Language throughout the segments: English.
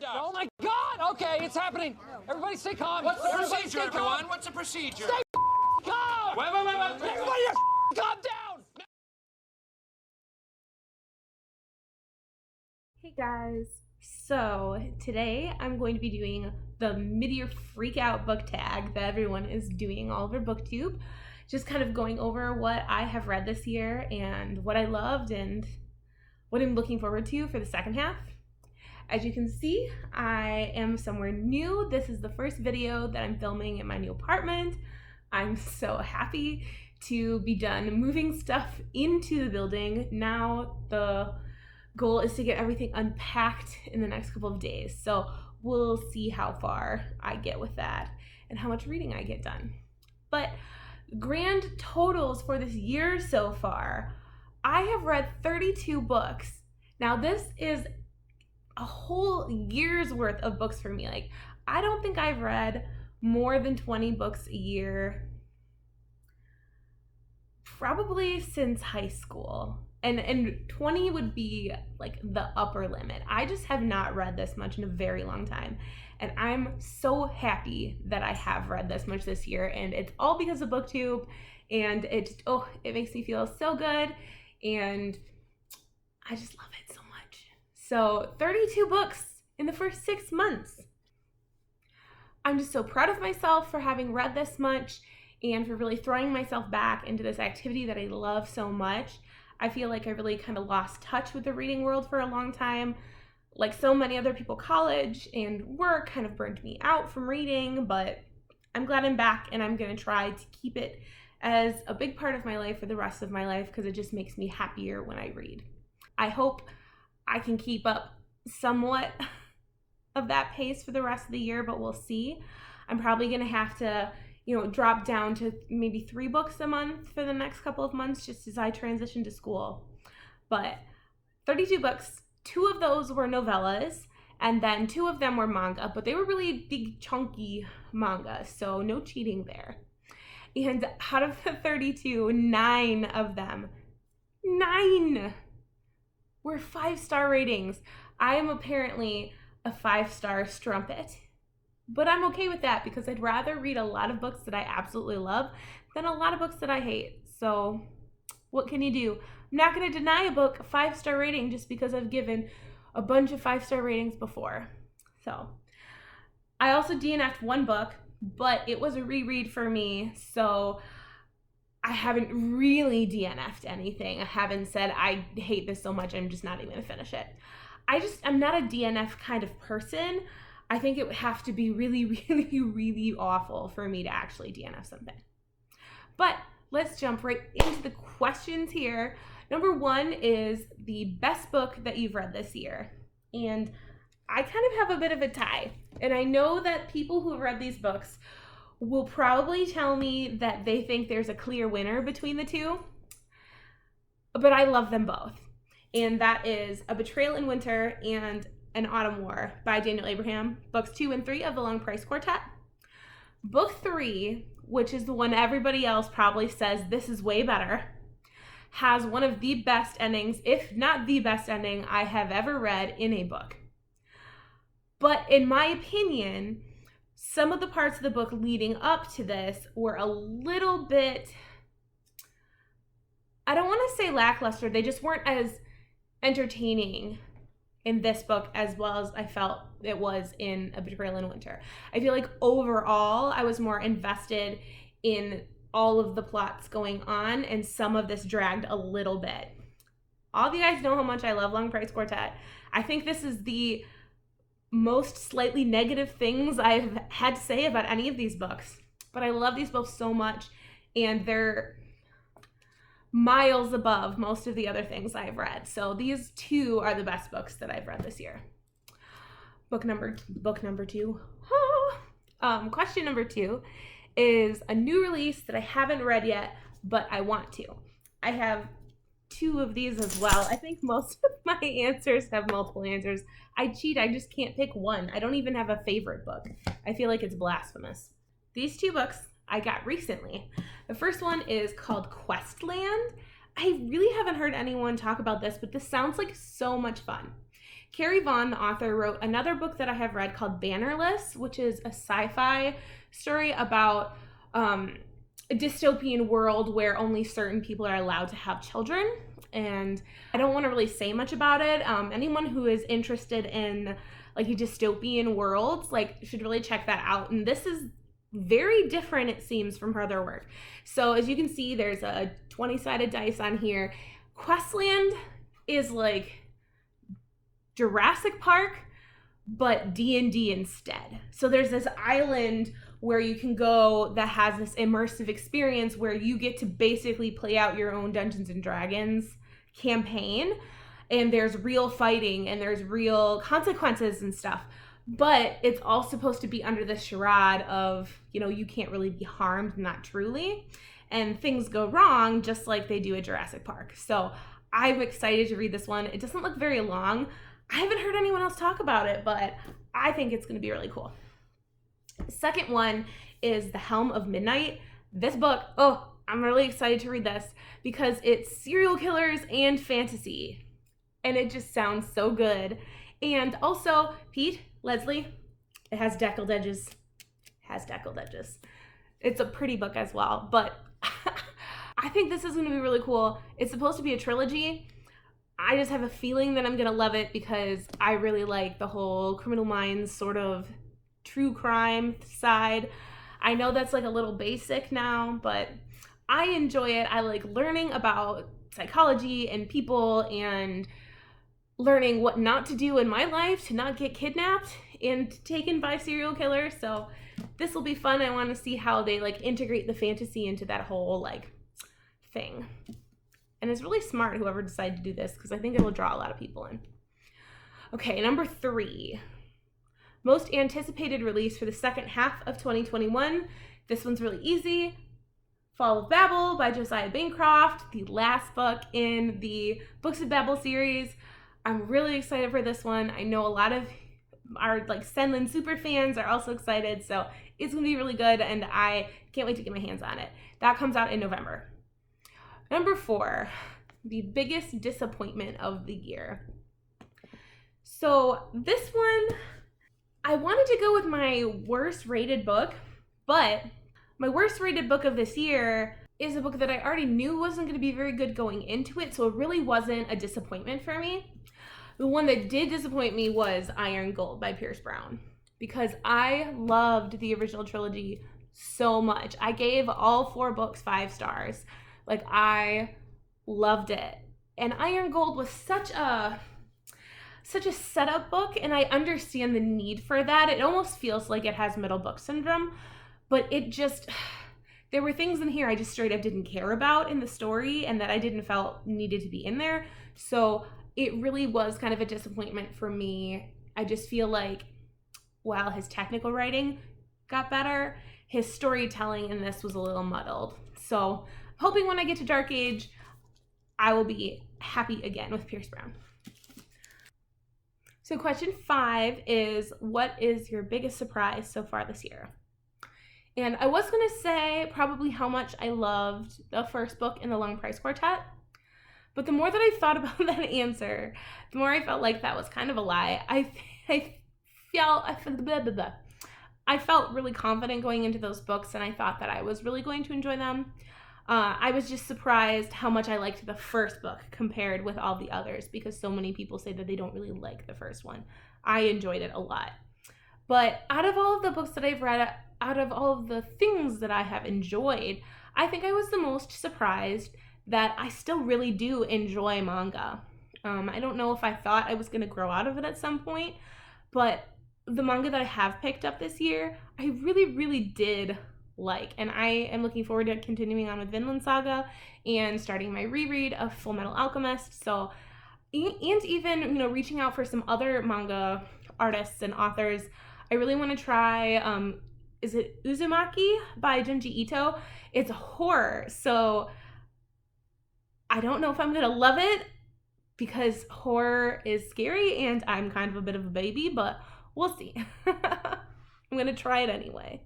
conduct. Oh my God! Okay, it's happening. Everybody stay calm. What's the Everybody procedure, stay calm. everyone? What's the procedure? Stay calm! Wait. Everybody just calm down! Hey guys, so today I'm going to be doing the mid-year Freakout book tag that everyone is doing all over BookTube. Just kind of going over what I have read this year and what I loved and what I'm looking forward to for the second half. As you can see, I am somewhere new. This is the first video that I'm filming in my new apartment. I'm so happy to be done moving stuff into the building. Now the goal is to get everything unpacked in the next couple of days. So we'll see how far I get with that and how much reading I get done. But grand totals for this year so far, I have read 32 books. Now this is a whole year's worth of books for me. Like, I don't think I've read more than 20 books a year probably since high school. And 20 would be like the upper limit. I just have not read this much in a very long time. And I'm so happy that I have read this much this year. And it's all because of BookTube. And it makes me feel so good. And I just love it so much. So 32 books in the first 6 months. I'm just so proud of myself for having read this much and for really throwing myself back into this activity that I love so much. I feel like I really kind of lost touch with the reading world for a long time. Like so many other people, college and work kind of burned me out from reading, but I'm glad I'm back and I'm going to try to keep it as a big part of my life for the rest of my life because it just makes me happier when I read. I hope I can keep up somewhat of that pace for the rest of the year, but we'll see. I'm probably going to have to drop down to maybe 3 books a month for the next couple of months just as I transition to school. But 32 books, 2 of those were novellas, and then 2 of them were manga, but they were really big, chunky manga, so no cheating there. And out of the 32, 9 of them, 9 were 5-star ratings. I am apparently a 5-star strumpet. But I'm okay with that because I'd rather read a lot of books that I absolutely love than a lot of books that I hate. So what can you do? I'm not going to deny a book a 5-star rating just because I've given a bunch of 5-star ratings before. So I also DNF'd 1 book, but it was a reread for me. So I haven't really DNF'd anything. I haven't said I hate this so much I'm just not even going to finish it. I'm not a DNF kind of person. I think it would have to be really, really, really awful for me to actually DNF something. But let's jump right into the questions here. Number 1 is the best book that you've read this year. And I kind of have a bit of a tie. And I know that people who have read these books will probably tell me that they think there's a clear winner between the 2. But I love them both. And that is A Betrayal in Winter and An Autumn War by Daniel Abraham, books 2 and 3 of the Long Price Quartet. Book 3, which is the one everybody else probably says this is way better, has one of the best endings, if not the best ending I have ever read in a book. But in my opinion, some of the parts of the book leading up to this were a little bit, I don't want to say lackluster, they just weren't as entertaining in this book as well as I felt it was in A Betrayal in Winter. I feel like overall I was more invested in all of the plots going on, and some of this dragged a little bit. All of you guys know how much I love Long Price Quartet. I think this is the most slightly negative things I've had to say about any of these books, but I love these books so much, and they're miles above most of the other things I've read. So these 2 are the best books that I've read this year. Book number 2. Question number 2 is a new release that I haven't read yet, but I want to. I have 2 of these as well. I think most of my answers have multiple answers. I cheat, I just can't pick one. I don't even have a favorite book. I feel like it's blasphemous. These 2 books I got recently. The first one is called Questland. I really haven't heard anyone talk about this, but this sounds like so much fun. Carrie Vaughn, the author, wrote another book that I have read called Bannerless, which is a sci-fi story about a dystopian world where only certain people are allowed to have children. And I don't want to really say much about it. Anyone who is interested in like dystopian worlds, like, should really check that out. And this is very different, it seems, from her other work. So as you can see, there's a 20-sided dice on here. Questland is like Jurassic Park, but D&D instead. So there's this island where you can go that has this immersive experience where you get to basically play out your own Dungeons and Dragons campaign, and there's real fighting and there's real consequences and stuff. But it's all supposed to be under the charade of, you can't really be harmed, not truly. And things go wrong just like they do at Jurassic Park. So I'm excited to read this one. It doesn't look very long. I haven't heard anyone else talk about it, but I think it's going to be really cool. The second one is The Helm of Midnight. This book, I'm really excited to read this because it's serial killers and fantasy. And it just sounds so good. And also, Pete, Leslie, it has deckled edges. It's a pretty book as well, but I think this is going to be really cool. It's supposed to be a trilogy. I just have a feeling that I'm going to love it because I really like the whole Criminal Minds sort of true crime side. I know that's like a little basic now, but I enjoy it. I like learning about psychology and people and learning what not to do in my life to not get kidnapped and taken by serial killers. So this will be fun. I want to see how they like integrate the fantasy into that whole like thing. And it's really smart, whoever decided to do this, because I think it will draw a lot of people in. Okay, number 3. Most anticipated release for the second half of 2021. This one's really easy. Fall of Babel by Josiah Bancroft, the last book in the Books of Babel series. I'm really excited for this one. I know a lot of our like Senlin super fans are also excited, so it's gonna be really good, and I can't wait to get my hands on it. That comes out in November. Number 4, the biggest disappointment of the year. So this one, I wanted to go with my worst rated book, but my worst rated book of this year is a book that I already knew wasn't going to be very good going into it, so it really wasn't a disappointment for me. The one that did disappoint me was Iron Gold by Pierce Brown, because I loved the original trilogy so much. I gave all 4 books 5 stars. Like, I loved it. And Iron Gold was such a setup book, and I understand the need for that. It almost feels like it has middle book syndrome, but it just, there were things in here I just straight up didn't care about in the story and that I didn't felt needed to be in there. So it really was kind of a disappointment for me. I just feel like while his technical writing got better, his storytelling in this was a little muddled. So hoping when I get to Dark Age, I will be happy again with Pierce Brown. So question 5 is, what is your biggest surprise so far this year? And I was going to say probably how much I loved the first book in the Long Price Quartet, but the more that I thought about that answer, the more I felt like that was kind of a lie. I felt really confident going into those books, and I thought that I was really going to enjoy them. I was just surprised how much I liked the first book compared with all the others, because so many people say that they don't really like the first one. I enjoyed it a lot. But out of all of the books that I've read, out of all of the things that I have enjoyed, I think I was the most surprised that I still really do enjoy manga. I don't know if I thought I was going to grow out of it at some point, but the manga that I have picked up this year, I really, really did like, and I am looking forward to continuing on with Vinland Saga and starting my reread of Full Metal Alchemist. So, and even, reaching out for some other manga artists and authors. I really want to try, is it Uzumaki by Junji Ito? It's a horror, so I don't know if I'm going to love it because horror is scary and I'm kind of a bit of a baby, but we'll see. I'm going to try it anyway.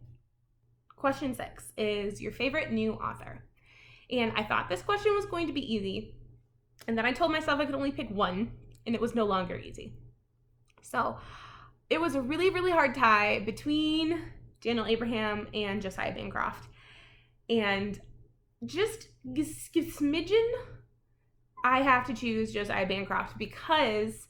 Question 6 is your favorite new author. And I thought this question was going to be easy. And then I told myself I could only pick one, and it was no longer easy. So it was a really, really hard tie between Daniel Abraham and Josiah Bancroft. And just smidgen, I have to choose Josiah Bancroft because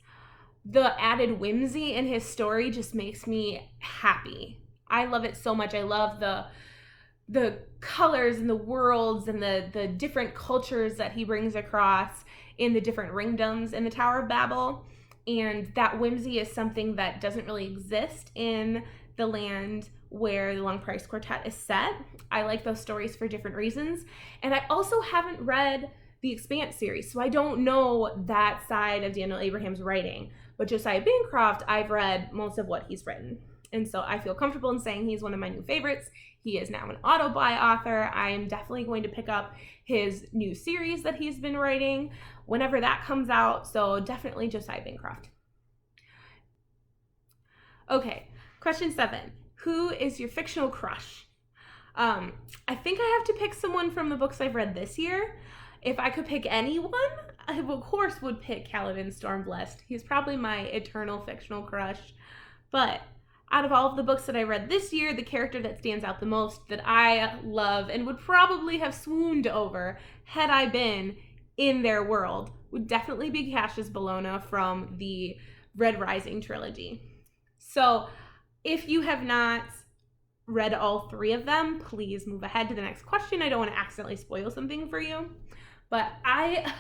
the added whimsy in his story just makes me happy. I love it so much. I love the colors and the worlds and the different cultures that he brings across in the different ringdoms in the Tower of Babel. And that whimsy is something that doesn't really exist in the land where the Long Price Quartet is set. I like those stories for different reasons. And I also haven't read the Expanse series, so I don't know that side of Daniel Abraham's writing. But Josiah Bancroft, I've read most of what he's written. And so I feel comfortable in saying he's one of my new favorites. He is now an auto-buy author. I am definitely going to pick up his new series that he's been writing whenever that comes out. So definitely Josiah Bancroft. Okay, question 7. Who is your fictional crush? I think I have to pick someone from the books I've read this year. If I could pick anyone, I of course would pick Kaladin Stormblessed. He's probably my eternal fictional crush. But out of all of the books that I read this year, the character that stands out the most that I love and would probably have swooned over had I been in their world would definitely be Cassius Bologna from the Red Rising trilogy. So if you have not read all 3 of them, please move ahead to the next question. I don't want to accidentally spoil something for you. But I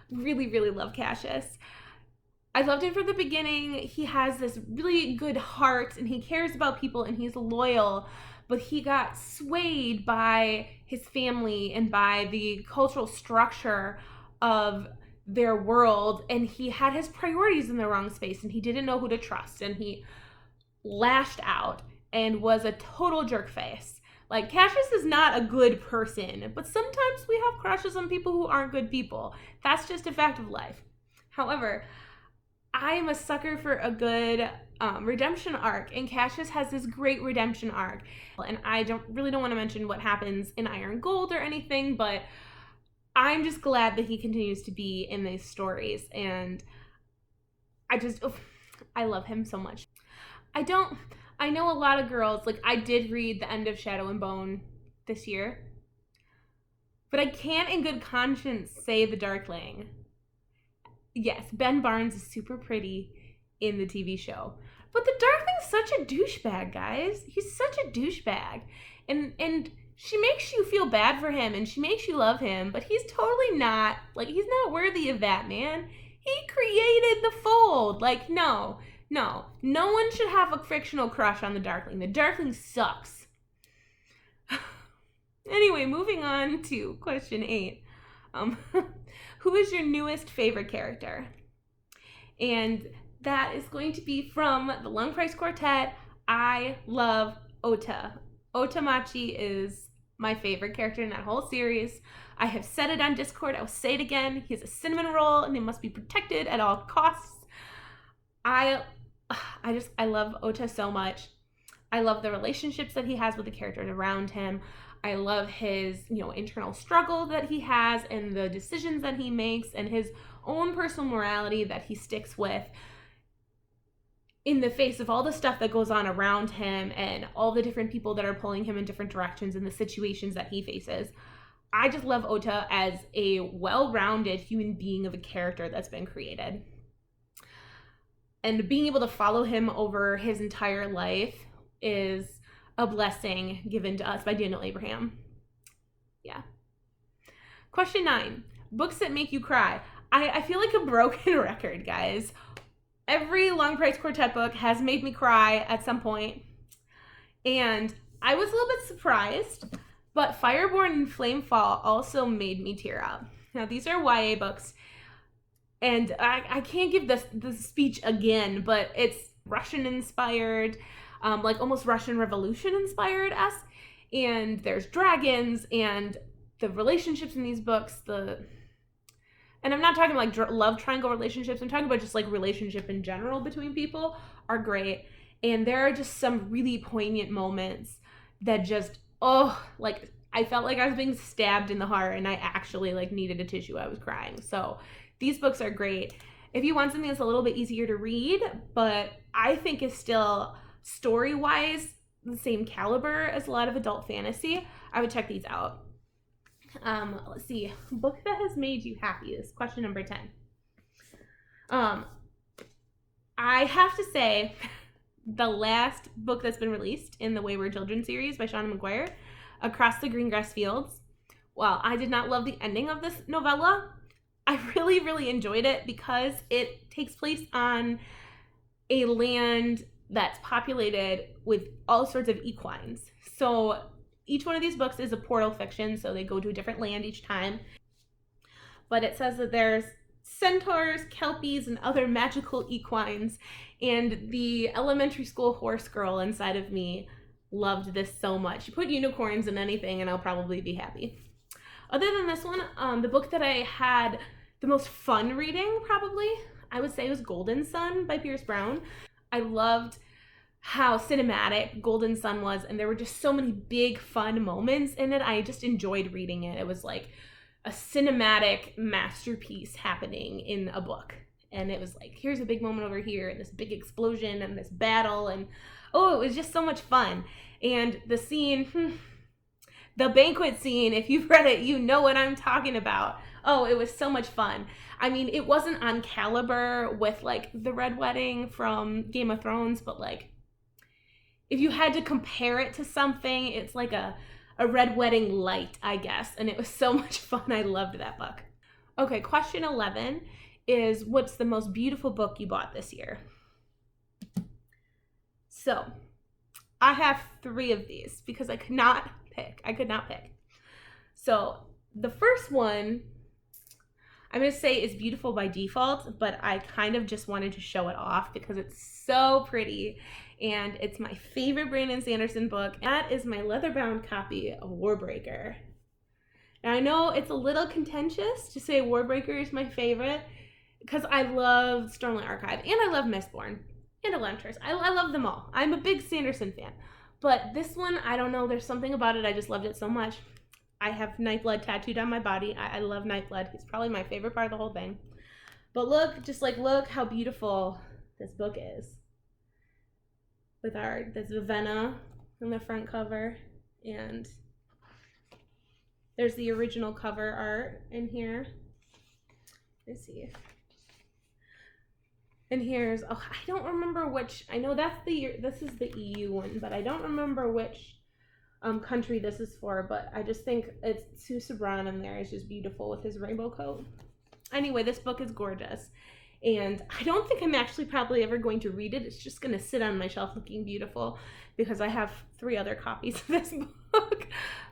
really, really love Cassius. I loved him from the beginning. He has this really good heart and he cares about people and he's loyal, but he got swayed by his family and by the cultural structure of their world, and he had his priorities in the wrong space and he didn't know who to trust, and he lashed out and was a total jerk face. Like, Cassius is not a good person, but sometimes we have crushes on people who aren't good people. That's just a fact of life. However, I am a sucker for a good redemption arc, and Cassius has this great redemption arc. And I don't want to mention what happens in Iron Gold or anything, but I'm just glad that he continues to be in these stories, and I love him so much. I know a lot of girls, like, I did read the end of Shadow and Bone this year, but I can't in good conscience say the Darkling. Yes, Ben Barnes is super pretty in the TV show, but the Darkling's such a douchebag, guys. He's such a douchebag, and she makes you feel bad for him, and she makes you love him, but he's totally not, like, he's not worthy of that, man. He created the Fold. Like, no one should have a fictional crush on the Darkling. The Darkling sucks. Anyway, moving on to question 8. Who is your newest favorite character? And that is going to be from the Long Price Quartet. I love Ota. Ota Machi is my favorite character in that whole series. I have said it on Discord. I will say it again. He has a cinnamon roll and he must be protected at all costs. I love Ota so much. I love the relationships that he has with the characters around him. I love his, internal struggle that he has and the decisions that he makes and his own personal morality that he sticks with in the face of all the stuff that goes on around him and all the different people that are pulling him in different directions and the situations that he faces. I just love Ota as a well-rounded human being of a character that's been created. And being able to follow him over his entire life is a blessing given to us by Daniel Abraham. Yeah. Question 9. Books that make you cry. I feel like a broken record, guys. Every Long Price Quartet book has made me cry at some point. And I was a little bit surprised, but Fireborn and Flamefall also made me tear up. Now, these are YA books. And I can't give the speech again, but it's Russian-inspired, like almost Russian Revolution-inspired-esque. And there's dragons, and the relationships in these books, and I'm not talking like love triangle relationships, I'm talking about just like relationship in general between people are great. And there are just some really poignant moments that just, like I felt like I was being stabbed in the heart and I actually like needed a tissue. I was crying. So these books are great. If you want something that's a little bit easier to read, but I think is still story-wise the same caliber as a lot of adult fantasy, I would check these out. Let's see. Book that has made you happy is question number 10. I have to say, the last book that's been released in the Wayward Children series by Shauna McGuire, Across the Greengrass Fields. While I did not love the ending of this novella, I really, really enjoyed it because it takes place on a land that's populated with all sorts of equines. So each one of these books is a portal fiction, so they go to a different land each time. But it says that there's centaurs, kelpies, and other magical equines, and the elementary school horse girl inside of me loved this so much. You put unicorns in anything and I'll probably be happy. Other than this one, the book that I had the most fun reading, probably, I would say, was Golden Sun by Pierce Brown. I loved how cinematic Golden Sun was, and there were just so many big, fun moments in it. I just enjoyed reading it. It was like a cinematic masterpiece happening in a book. And it was like, here's a big moment over here, and this big explosion, and this battle, and oh, it was just so much fun. And the scene, the banquet scene, if you've read it, you know what I'm talking about. Oh, it was so much fun. I mean, it wasn't on caliber with like the Red Wedding from Game of Thrones, but like, if you had to compare it to something, it's like a Red Wedding light, I guess. And it was so much fun. I loved that book. Okay, question 11 is, what's the most beautiful book you bought this year? So, I have 3 of these because I could not pick. So, the first one, I'm going to say is beautiful by default, but I kind of just wanted to show it off because it's so pretty. And it's my favorite Brandon Sanderson book. That is my leather-bound copy of Warbreaker. Now, I know it's a little contentious to say Warbreaker is my favorite because I love Stormlight Archive, and I love Mistborn, and Elantris. I love them all. I'm a big Sanderson fan. But this one, I don't know, there's something about it. I just loved it so much. I have Nightblood tattooed on my body. I love Nightblood. He's probably my favorite part of the whole thing. But look how beautiful this book is. With there's Vivenna on the front cover, and there's the original cover art in here. Let's see. And here's, oh, I don't remember which, I know this is the EU one, but I don't remember which country this is for, but I just think it's Susabran in there is just beautiful with his rainbow coat. Anyway, this book is gorgeous. And I don't think I'm actually probably ever going to read it. It's just going to sit on my shelf looking beautiful because I have 3 other copies of this book.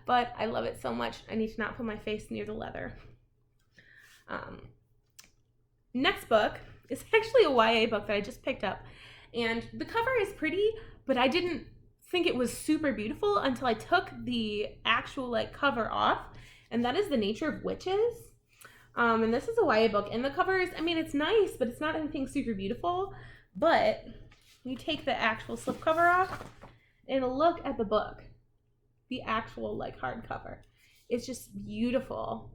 But I love it so much. I need to not put my face near the leather. Next book is actually a YA book that I just picked up. And the cover is pretty, but I didn't think it was super beautiful until I took the actual cover off. And that is The Nature of Witches. And this is a YA book, and the cover is, I mean, it's nice, but it's not anything super beautiful. But you take the actual slipcover off and look at the book, the actual hardcover. It's just beautiful.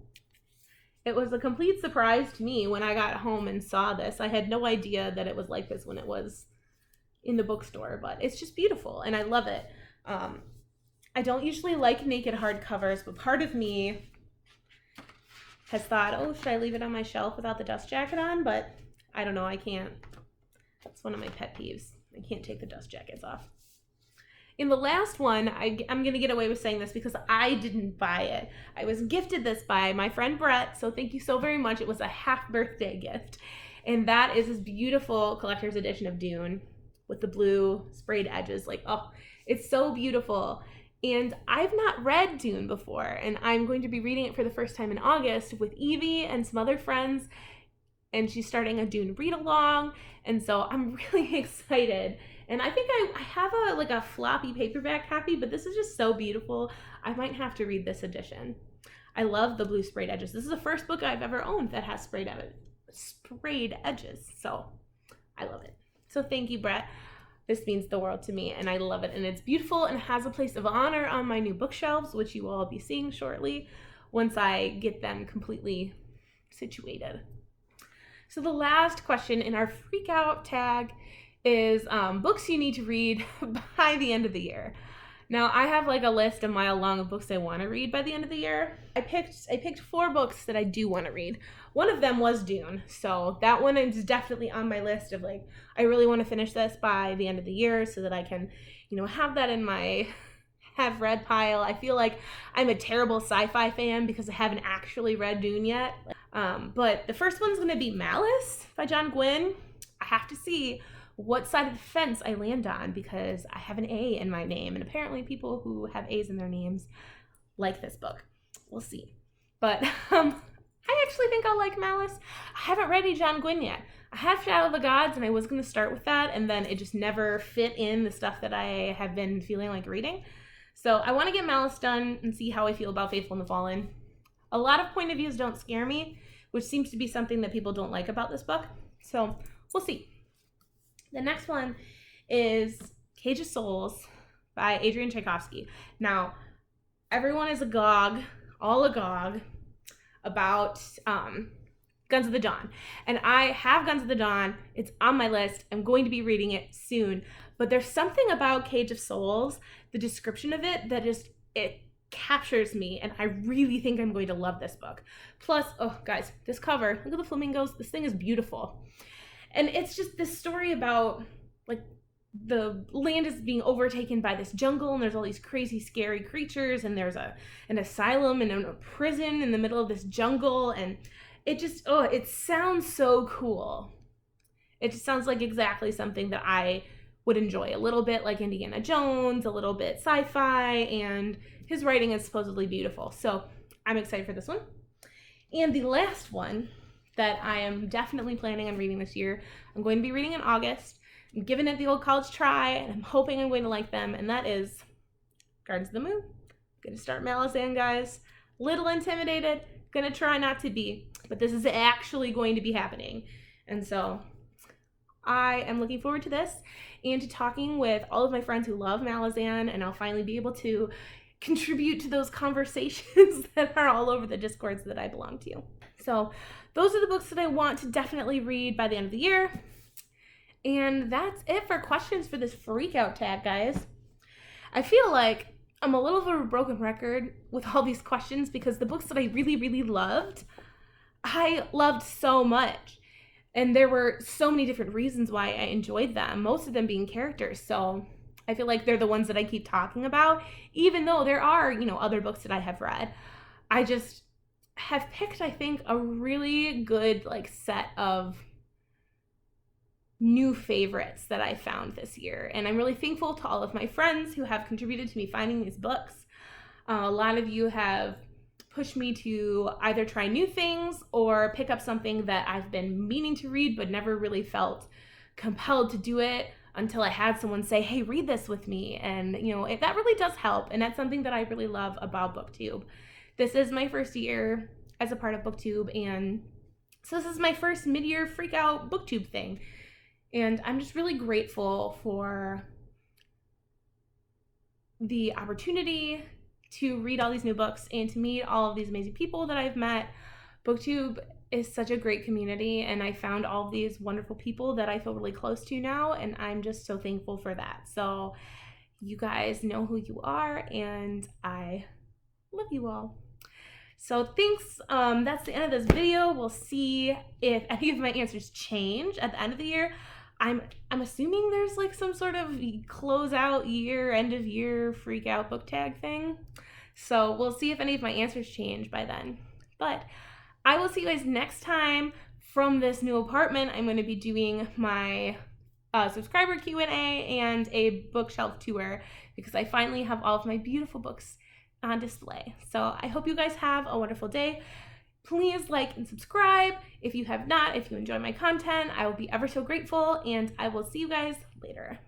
It was a complete surprise to me when I got home and saw this. I had no idea that it was like this when it was in the bookstore, but it's just beautiful, and I love it. I don't usually like naked hardcovers, but part of me has thought, oh, should I leave it on my shelf without the dust jacket on? But I don't know, I can't. That's one of my pet peeves. I can't take the dust jackets off. In the last one, I'm going to get away with saying this because I didn't buy it. I was gifted this by my friend Brett, so thank you so very much. It was a half birthday gift. And that is this beautiful collector's edition of Dune with the blue sprayed edges. Oh, it's so beautiful. And I've not read Dune before, and I'm going to be reading it for the first time in August with Evie and some other friends, and she's starting a Dune read-along, and so I'm really excited. And I think I have a floppy paperback copy, but this is just so beautiful. I might have to read this edition. I love the blue sprayed edges. This is the first book I've ever owned that has sprayed edges, so I love it. So thank you, Brett. This means the world to me, and I love it. And it's beautiful and has a place of honor on my new bookshelves, which you will all be seeing shortly once I get them completely situated. So the last question in our Freakout tag is books you need to read by the end of the year. Now I have like a list a mile long of books I want to read by the end of the year. I picked 4 books that I do want to read. One of them was Dune, so that one is definitely on my list of like, I really want to finish this by the end of the year so that I can, have that in my have read pile. I feel like I'm a terrible sci-fi fan because I haven't actually read Dune yet. But the first one's gonna be Malice by John Gwynne. I have to see what side of the fence I land on because I have an A in my name, and apparently people who have A's in their names like this book. We'll see. But I actually think I'll like Malice. I haven't read any John Gwynne yet. I have Shadow of the Gods, and I was going to start with that, and then it just never fit in the stuff that I have been feeling like reading. So I want to get Malice done and see how I feel about Faithful and the Fallen. A lot of point of views don't scare me, which seems to be something that people don't like about this book. So we'll see. The next one is Cage of Souls by Adrian Tchaikovsky. Now, everyone is all agog about Guns of the Dawn. And I have Guns of the Dawn. It's on my list. I'm going to be reading it soon. But there's something about Cage of Souls, the description of it, that it captures me. And I really think I'm going to love this book. Plus, oh, guys, this cover, look at the flamingos. This thing is beautiful. And it's just this story about, like, the land is being overtaken by this jungle, and there's all these crazy, scary creatures, and there's an asylum and a prison in the middle of this jungle, and it just, it sounds so cool. It just sounds like exactly something that I would enjoy. A little bit like Indiana Jones, a little bit sci-fi, and his writing is supposedly beautiful. So I'm excited for this one. And the last one that I am definitely planning on reading this year, I'm going to be reading in August. I'm giving it the old college try, and I'm hoping I'm going to like them, and that is Gardens of the Moon. I'm going to start Malice, guys. Little intimidated, gonna try not to be, but this is actually going to be happening. And so I am looking forward to this and to talking with all of my friends who love Malazan, and I'll finally be able to contribute to those conversations that are all over the Discords that I belong to. So those are the books that I want to definitely read by the end of the year. And that's it for questions for this Freakout tag, guys. I feel like I'm a little bit of a broken record with all these questions because the books that I really, really loved, I loved so much. And there were so many different reasons why I enjoyed them, most of them being characters. So I feel like they're the ones that I keep talking about, even though there are, other books that I have read. I just have picked, I think, a really good set of new favorites that I found this year. And I'm really thankful to all of my friends who have contributed to me finding these books. A lot of you have pushed me to either try new things or pick up something that I've been meaning to read but never really felt compelled to do it until I had someone say, hey, read this with me. And, that really does help. And that's something that I really love about BookTube. This is my first year as a part of BookTube, and so this is my first mid-year Freakout BookTube thing. And I'm just really grateful for the opportunity to read all these new books and to meet all of these amazing people that I've met. BookTube is such a great community, and I found all of these wonderful people that I feel really close to now, and I'm just so thankful for that. So you guys know who you are, and I love you all. So thanks. That's the end of this video. We'll see if any of my answers change at the end of the year. I'm assuming there's some sort of closeout year, end of year Freakout book tag thing. So we'll see if any of my answers change by then. But I will see you guys next time from this new apartment. I'm going to be doing my subscriber Q&A and a bookshelf tour because I finally have all of my beautiful books on display. So I hope you guys have a wonderful day. Please like and subscribe if you have not. If you enjoy my content, I will be ever so grateful, and I will see you guys later.